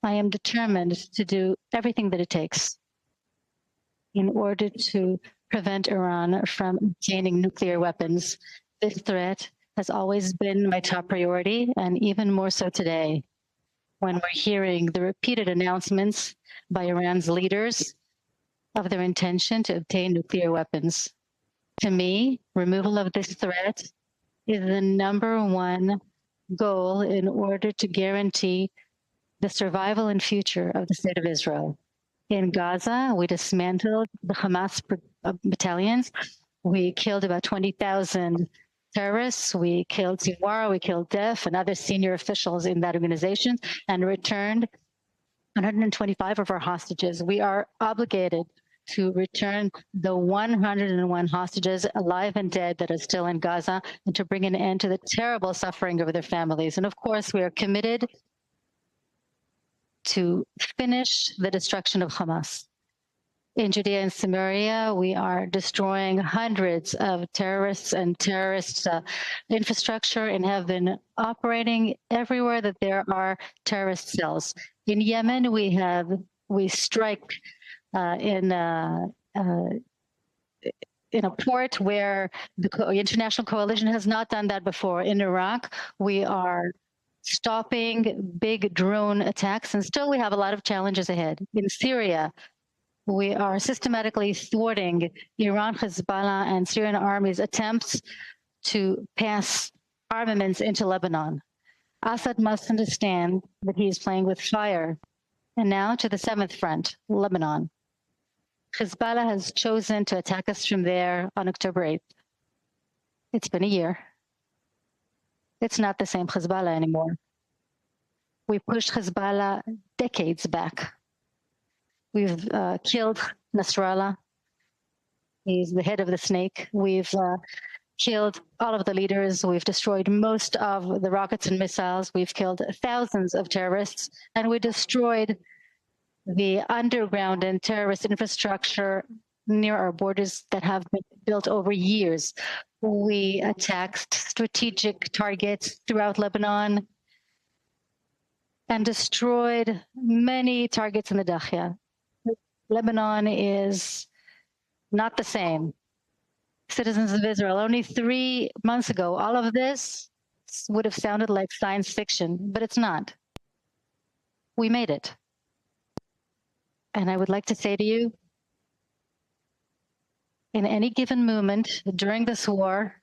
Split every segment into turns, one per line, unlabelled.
I am determined to do everything that it takes in order to prevent Iran from gaining nuclear weapons. This threat has always been my top priority, and even more so today, when we're hearing the repeated announcements by Iran's leaders of their intention to obtain nuclear weapons. To me, removal of this threat is the #1 goal in order to guarantee the survival and future of the state of Israel. In Gaza, we dismantled the Hamas battalions. We killed about 20,000 terrorists. We killed Sinwar, we killed Def and other senior officials in that organization, and returned 125 of our hostages. We are obligated to return the 101 hostages, alive and dead, that are still in Gaza, and to bring an end to the terrible suffering of their families. And of course, we are committed to finish the destruction of Hamas. In Judea and Samaria, we are destroying hundreds of terrorists and terrorist infrastructure, and have been operating everywhere that there are terrorist cells. In Yemen, we strike in a port where the international coalition has not done that before. In Iraq, we are stopping big drone attacks, and still we have a lot of challenges ahead. In Syria, we are systematically thwarting Iran, Hezbollah, and Syrian armies' attempts to pass armaments into Lebanon. Assad must understand that he is playing with fire. And now to the 7th front, Lebanon. Hezbollah has chosen to attack us from there on October 8th. It's been a year. It's not the same Hezbollah anymore. We pushed Hezbollah decades back. We've killed Nasrallah. He's the head of the snake. We've killed all of the leaders. We've destroyed most of the rockets and missiles. We've killed thousands of terrorists, and we destroyed the underground and terrorist infrastructure near our borders that have been built over years. We attacked strategic targets throughout Lebanon and destroyed many targets in the Dakhya. Lebanon is not the same. Citizens of Israel, only 3 months ago, all of this would have sounded like science fiction, but it's not. We made it. And I would like to say to you, in any given moment during this war,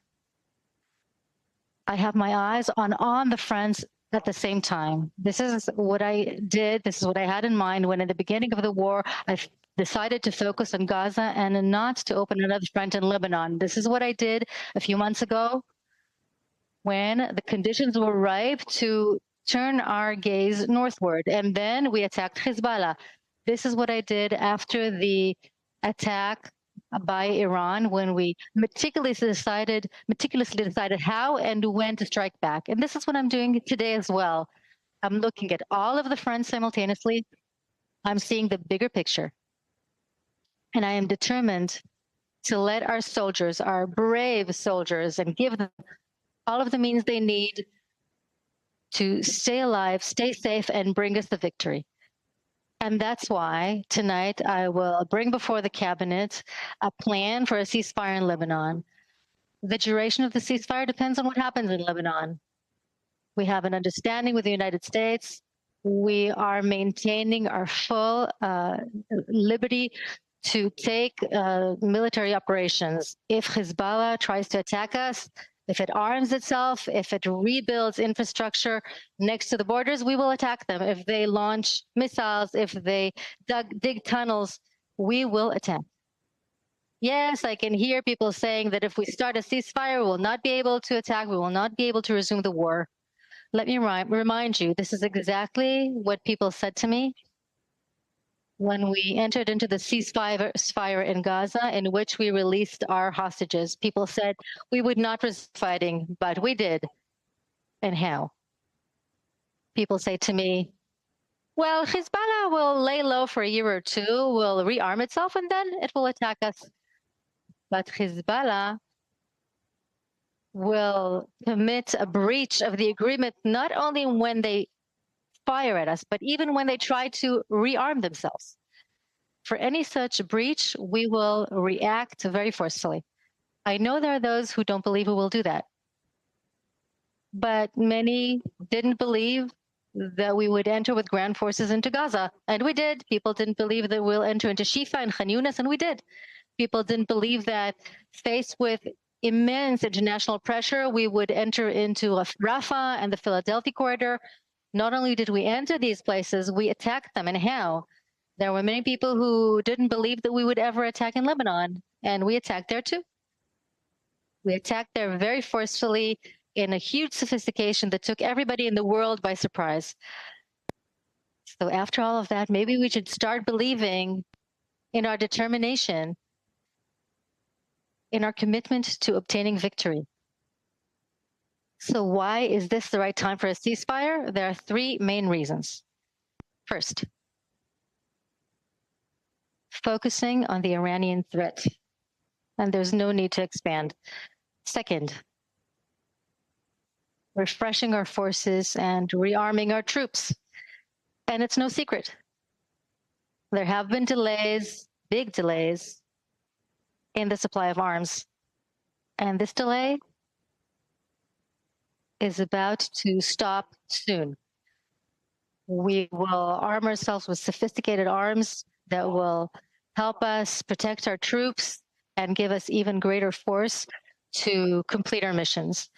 I have my eyes on the fronts at the same time. This is what I did. This is what I had in mind when at the beginning of the war, I decided to focus on Gaza and not to open another front in Lebanon. This is what I did a few months ago when the conditions were ripe to turn our gaze northward. And then we attacked Hezbollah. This is what I did after the attack by Iran, when we meticulously decided how and when to strike back. And this is what I'm doing today as well. I'm looking at all of the fronts simultaneously. I'm seeing the bigger picture. And I am determined to let our soldiers, our brave soldiers, and give them all of the means they need to stay alive, stay safe, and bring us the victory. And that's why tonight I will bring before the cabinet a plan for a ceasefire in Lebanon. The duration of the ceasefire depends on what happens in Lebanon. We have an understanding with the United States. We are maintaining our full liberty to take military operations. If Hezbollah tries to attack us, if it arms itself, if it rebuilds infrastructure next to the borders, we will attack them. If they launch missiles, if they dig tunnels, we will attack. Yes, I can hear people saying that if we start a ceasefire, we will not be able to attack, we will not be able to resume the war. Let me remind you, this is exactly what people said to me when we entered into the ceasefire in Gaza, in which we released our hostages. People said we would not risk fighting, but we did. And how? People say to me, well, Hezbollah will lay low for a year or two, will rearm itself, and then it will attack us. But Hezbollah will commit a breach of the agreement not only when they fire at us, but even when they try to rearm themselves. For any such breach, we will react very forcefully. I know there are those who don't believe we will do that, but many didn't believe that we would enter with ground forces into Gaza, and we did. People didn't believe that we'll enter into Shifa and Khan Yunis, and we did. People didn't believe that, faced with immense international pressure, we would enter into Rafah and the Philadelphia corridor. Not only did we enter these places, we attacked them. And how? There were many people who didn't believe that we would ever attack in Lebanon, and we attacked there too. We attacked there very forcefully in a huge sophistication that took everybody in the world by surprise. So after all of that, maybe we should start believing in our determination, in our commitment to obtaining victory. So why is this the right time for a ceasefire? There are three main reasons. First, focusing on the Iranian threat, and there's no need to expand. Second, refreshing our forces and rearming our troops. And it's no secret. There have been delays, big delays, in the supply of arms. And this delay is about to stop soon. We will arm ourselves with sophisticated arms that will help us protect our troops and give us even greater force to complete our missions.